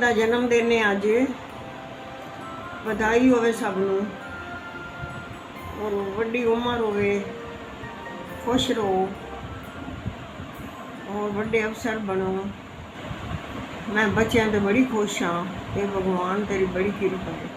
ਦਾ ਜਨਮ ਦਿਨ ਹੈ ਅੱਜ। ਵਧਾਈ ਹੋਵੇ ਸਭ ਨੂੰ ਔਰ ਵੱਡੀ ਉਮਰ ਹੋਵੇ, खुश रहो और बड़े अफसर बनो। मैं बच्चों से बड़ी खुश हाँ ते भगवान तेरी बड़ी कृपा है।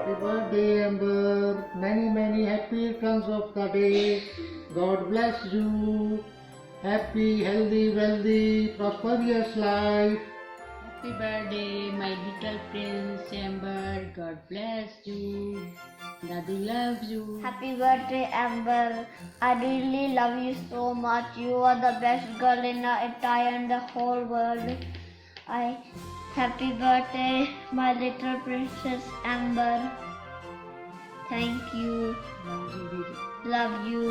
Happy birthday, Amber. Many happy returns of the day. God bless you. Happy, healthy, wealthy, prosperous life. Happy birthday, my little prince Amber. God bless you. Daddy loves you. Happy birthday, Amber. I really love you so much. You are the best girl in the entire and the whole world. Happy birthday, my little princess Amber. Thank you. Love you.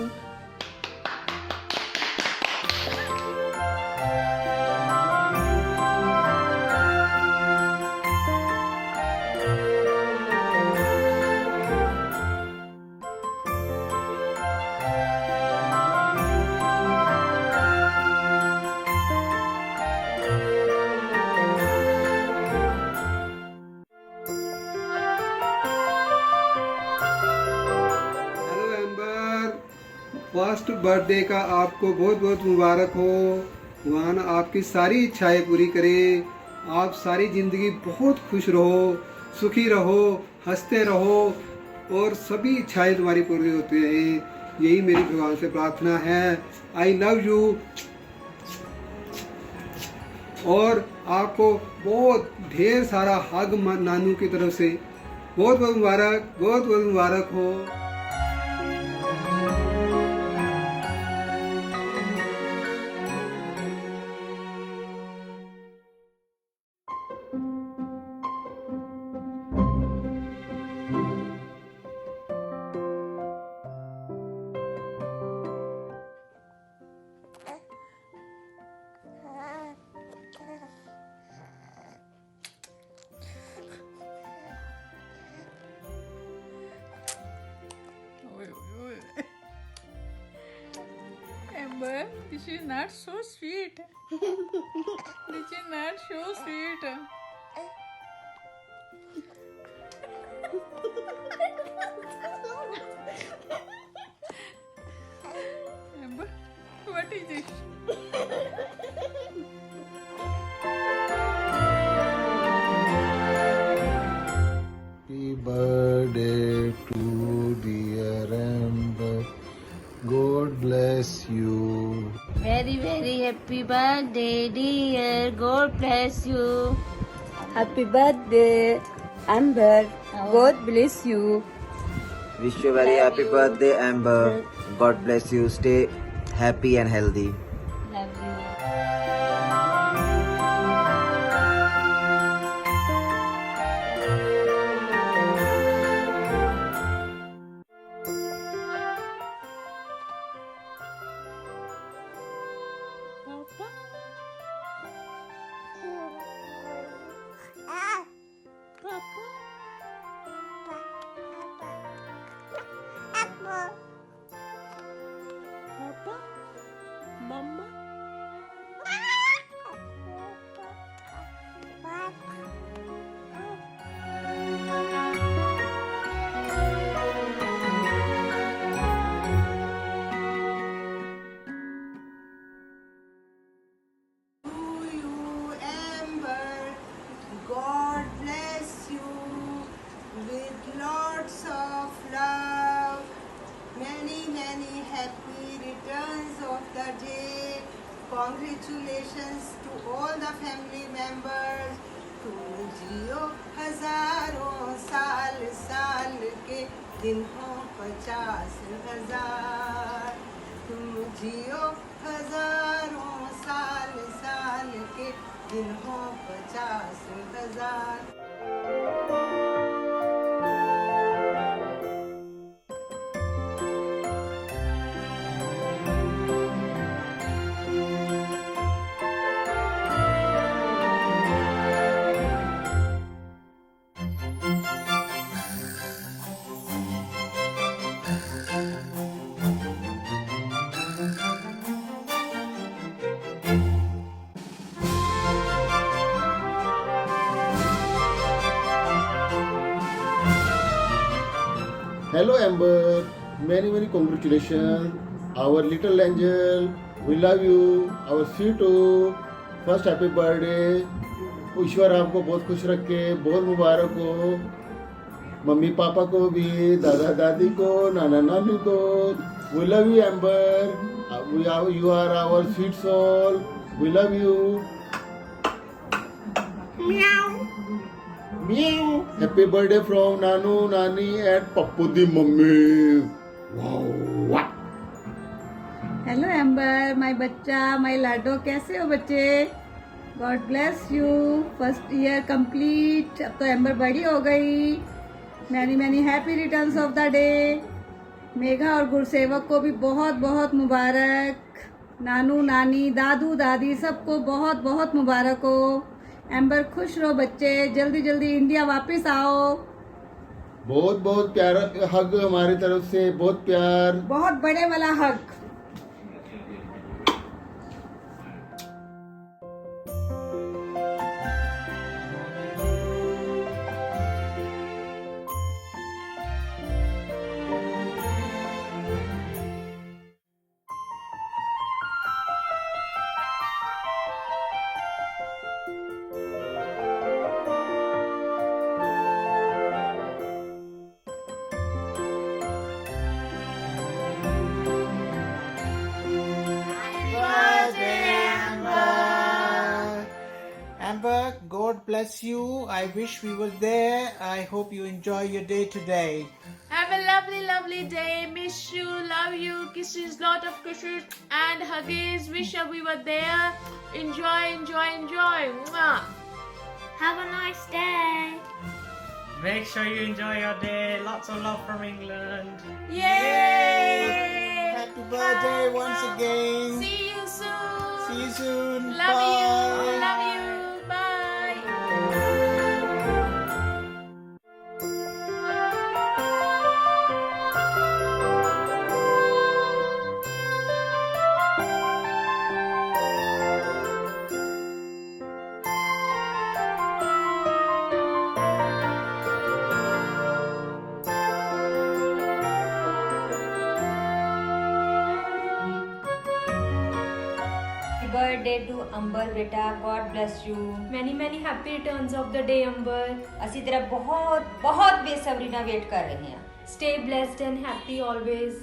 First birthday का आपको बहुत बहुत मुबारक हो। भगवान आपकी सारी इच्छाएं पूरी करे। आप सारी ज़िंदगी बहुत खुश रहो, सुखी रहो, हंसते रहो और सभी इच्छाएं तुम्हारी पूरी होती रहे। यही मेरी भगवान से प्रार्थना है। I love you. और आपको बहुत ढेर सारा हग नानू की तरफ से बहुत बहुत मुबारक, बहुत बहुत मुबारक हो। Amber, this is not so sweet. This is not so sweet. Amber, what is this? Happy birthday to dear Amber. God bless you. Very happy birthday, dear. God bless you. Happy birthday, Amber. God bless you. Wish you very happy birthday, Amber. God bless you. Stay happy and healthy. Love you. God bless you with lots of love. Many happy returns of the day. Congratulations to all the family members. तुम जियो हजारों साल, साल के दिन हो 50,000। तुम जियो हजारों साल, साल के दिन हो 50,000। Hello Amber, many congratulations. Our little angel, we love you. Our sweeto, first happy birthday. ईश्वर आपको बहुत खुश रखे, बहुत मुबारक हो. मम्मी पापा को भी, दादा दादी को, नाना नानी को. We love you Amber. You are our sweet soul. We love you. Meow. Happy birthday from Nanu, Nani and Pappu the mummy. Wow. Hello amber my बच्चा माय लाडो, कैसे हो बच्चे? God bless you, first year complete. अब तो amber बड़ी हो गई. Many many happy returns of the day. Megha और गुरसेवक को भी बहुत बहुत मुबारक. नानू नानी दादू दादी सबको बहुत बहुत मुबारक हो. एम्बर खुश रहो बच्चे, जल्दी जल्दी इंडिया वापस आओ. बहुत बहुत प्यारा हग हमारी तरफ से, बहुत प्यार. बहुत बड़े वाला हक. Amber, God bless you. I wish we were there. I hope you enjoy your day today. Have a lovely, lovely day. Miss you, love you, kisses, lot of kisses and huggies. Wish we were there. Enjoy, enjoy, enjoy. Mwah. Have a nice day. Make sure you enjoy your day. Lots of love from England. Yay! Happy birthday once again. See you soon. See you soon. Love Bye. you. Love you. Bye. Birthday to Ambar बेटा, God bless you. Many, many happy returns of the day, Amber. ਅਸੀਂ ਤੇਰਾ ਬਹੁਤ ਬਹੁਤ ਬੇਸਬਰੀ ਨਾਲ wait ਕਰ ਰਹੇ ਹਾਂ. Stay blessed and happy always.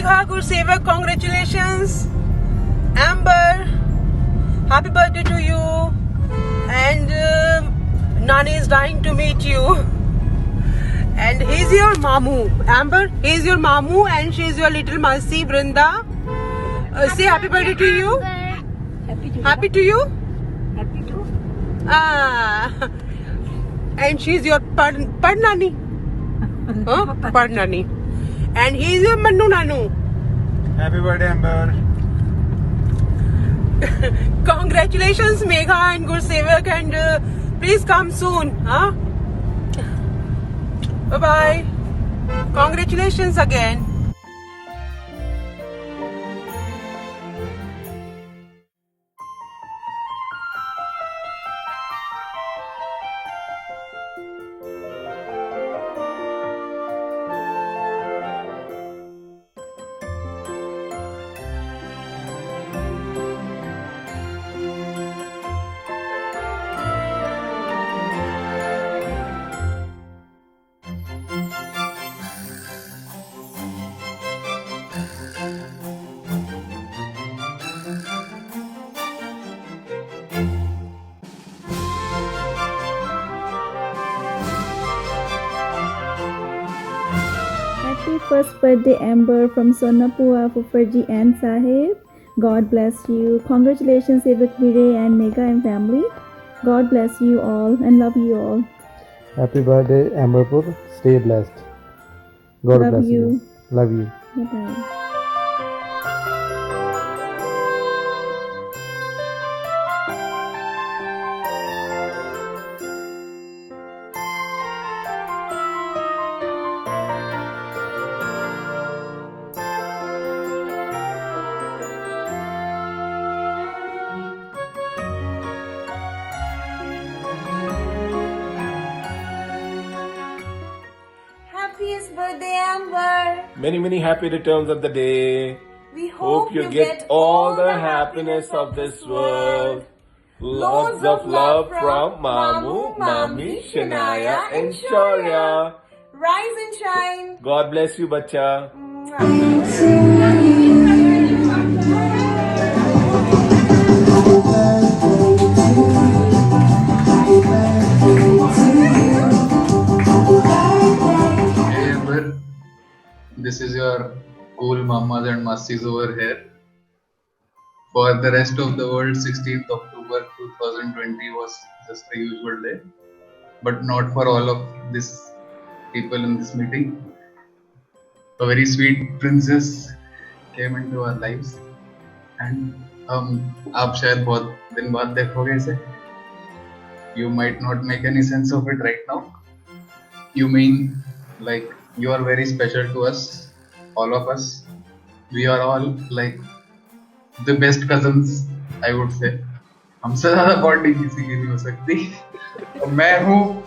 Megha Gursevak, congratulations. Amber, happy birthday to you. And Nani is dying to meet you. And he's your Mamu. Amber, he's your Mamu and she's your little Masi Brinda. Say happy birthday to you. Happy to you? Happy to. And she's your Padnani. Huh? Padnani. And he's your Manu Nanu. Happy birthday, Amber. Congratulations, Megha and Gursevak, and please come soon. Huh? Bye bye. Congratulations again. Happy first birthday, Amber, from Sonapua Fufarji and Sahib. God bless you. Congratulations, Sevak Vire and Megha and family. God bless you all and love you all. Happy birthday, Amberpur. Stay blessed. God Love bless you. Love you. Bye bye. Happiest birthday, Amber. Many happy returns of the day. We Hope you get all the happiness of this world. Lots of love from Mamu, Mami, Shania and Shaurya. Rise and shine. God bless you, bacha. Hey Amber, this is your cool mamas and massis over here. For the rest of the world, 16th October 2020 was just the usual day, but not for all of these people in this meeting. A very sweet princess came into our lives, and आप शायद बहुत दिन बाद देखोगे इसे. You might not make any sense of it right now. You mean like you are very special to us, all of us. We are all like the best cousins, I would say. हमसे ज़्यादा bonding किसी की नहीं हो सकती. और मैं हूँ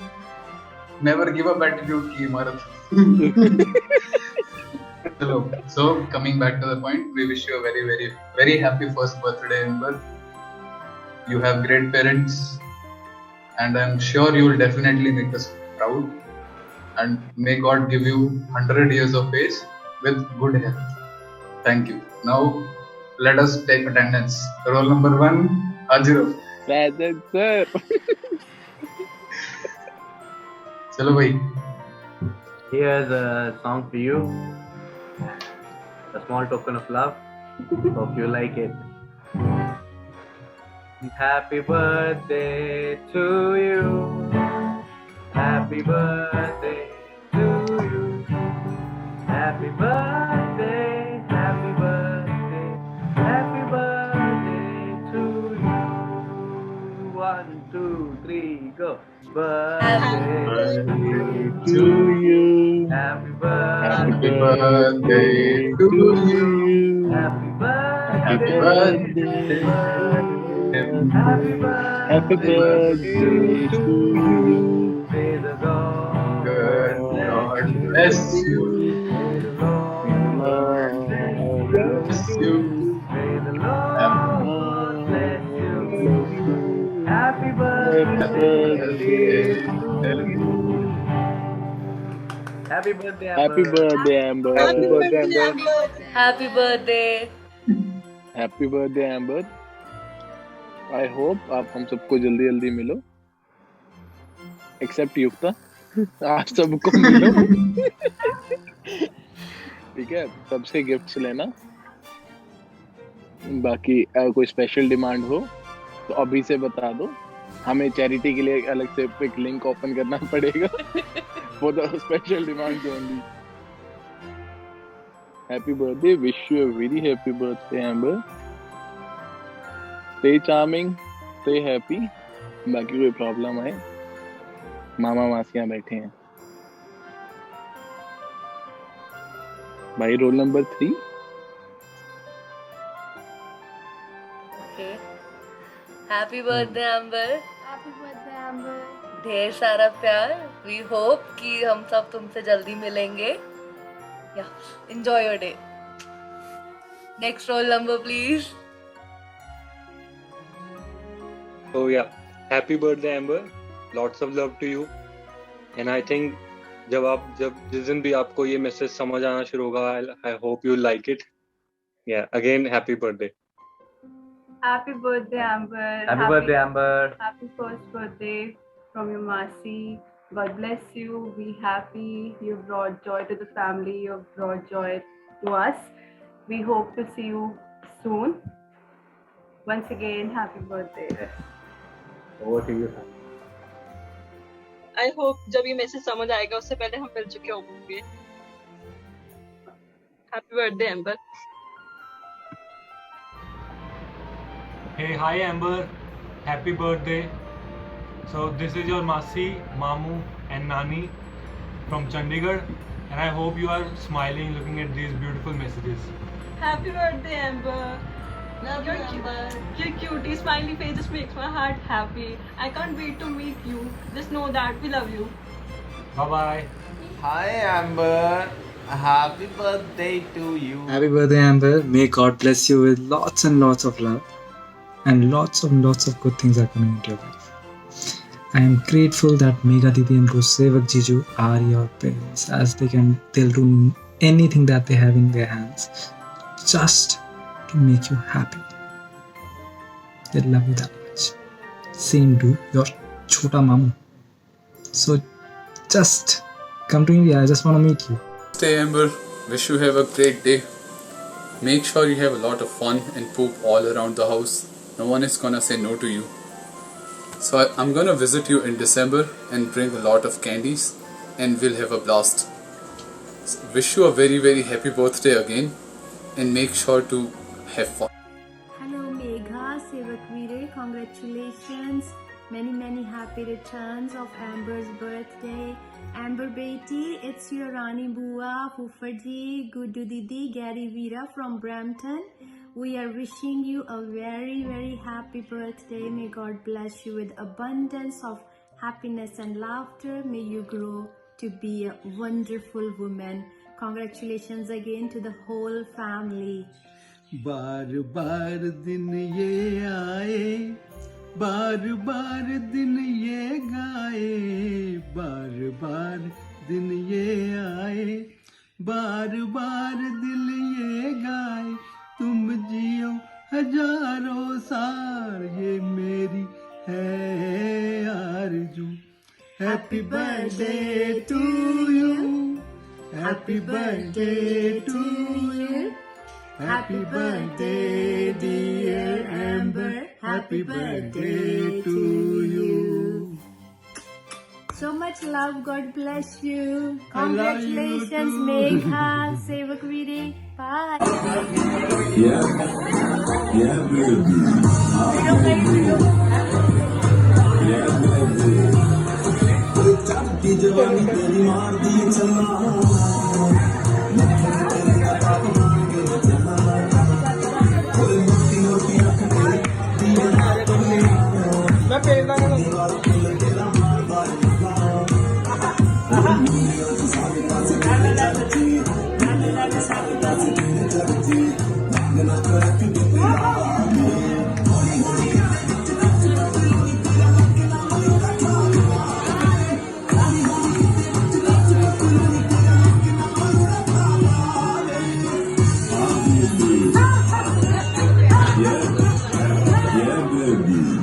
never give up attitude की इमारत. Hello. So coming back to the point, we wish you a very happy first birthday, Amber. You have great parents, and I'm sure you will definitely make us proud. And may God give you 100 years of age with good health. Thank you. Now let us take attendance. Roll number 1, Hajirov. Present, sir. Chalo bhai. Here's a song for you. A small token of love. Hope you like it. Happy birthday to you. Happy birthday to you. Happy birthday, happy birthday, happy birthday to you. 1, 2, 3, go. Birthday to you. Happy birthday to you. Happy birthday. Happy birthday. Happy birthday to you. May the God bless you. May the Lord Bless you. May the Lord bless you. Happy birthday to you. Happy birthday, Amber. Happy birthday, Amber. Happy birthday, Amber. Happy birthday. Happy birthday, Amber. I hope आप हम सबको जल्दी जल्दी मिलो. Except युक्ता. आप सबको मिलो. ठीक है, सबसे गिफ्ट्स लेना. बाकी कोई स्पेशल डिमांड हो तो अभी से बता दो. हमें चैरिटी के लिए अलग से एक लिंक ओपन करना पड़ेगा. For the special demands only. Happy birthday. Wish you a very happy birthday, Amber. Stay charming. Stay happy. बाकी कोई प्रॉब्लम है मामा मासियाँ बैठे हैं. भाई roll number 3. Okay. Happy birthday, Amber. Happy birthday, Amber. ढेर सारा प्यार. We hope कि हम सब तुमसे जल्दी मिलेंगे. Yeah. Enjoy your day. Next roll number, please. Oh yeah, happy birthday, Amber. Lots of love to you. And I think जिस दिन भी आपको ये मैसेज समझ आना शुरू होगा, I hope you like it. Yeah, again, happy birthday. Happy birthday, Amber. Happy birthday, Amber. Happy first birthday from your Masi. God bless you. Be happy. You've brought joy to the family. You've brought joy to us. We hope to see you soon. Once again, happy birthday. Over to you. I hope जब ये message समझ आएगा उससे पहले हम मिल चुके होंगे. Happy birthday amber. Hey, hi Amber. Happy birthday. So this is your Masi, Mamu and Nani from Chandigarh, and I hope you are smiling looking at these beautiful messages. Happy birthday amber. Your cutie smiley face just makes my heart happy. I can't wait to meet you. Just know that we love you. Bye bye. Hi Amber. Happy birthday to you. Happy birthday, Amber. May God bless you with lots and lots of love. And lots of good things are coming into your life. I am grateful that Megha Didi and Sevak Jiju are your parents, as they'll do anything that they have in their hands just to make you happy. They love you that much. Same to your Chota Mamu. So just come to India. I just want to meet you. Stay, Amber. Wish you have a great day. Make sure you have a lot of fun and poop all around the house. No one is gonna say no to you. So I'm gonna visit you in December and bring a lot of candies and we'll have a blast. So wish you a very very happy birthday again and make sure to have fun. Hello Megha, Sevak Veer, congratulations. Many happy returns of Amber's birthday. Amber Beti, it's your Rani Bua, Fufaji, Gudu Didi, Gary Veera from Brampton. We are wishing you a very happy birthday. May God bless you with abundance of happiness and laughter. May you grow to be a wonderful woman. Congratulations again to the whole family. बार बार दिन ये आए, बार बार दिन ये गाए, बार बार दिन ये आए, बार बार दिल ये गाए, तुम जियो हजारों साल, ये मेरी है आरज़ू. Happy birthday to you, happy birthday to you, happy birthday dear Amber, happy birthday to you. So much love, God bless you. I love you Congratulations too. Megha, Sevak Veer. Bye. baby.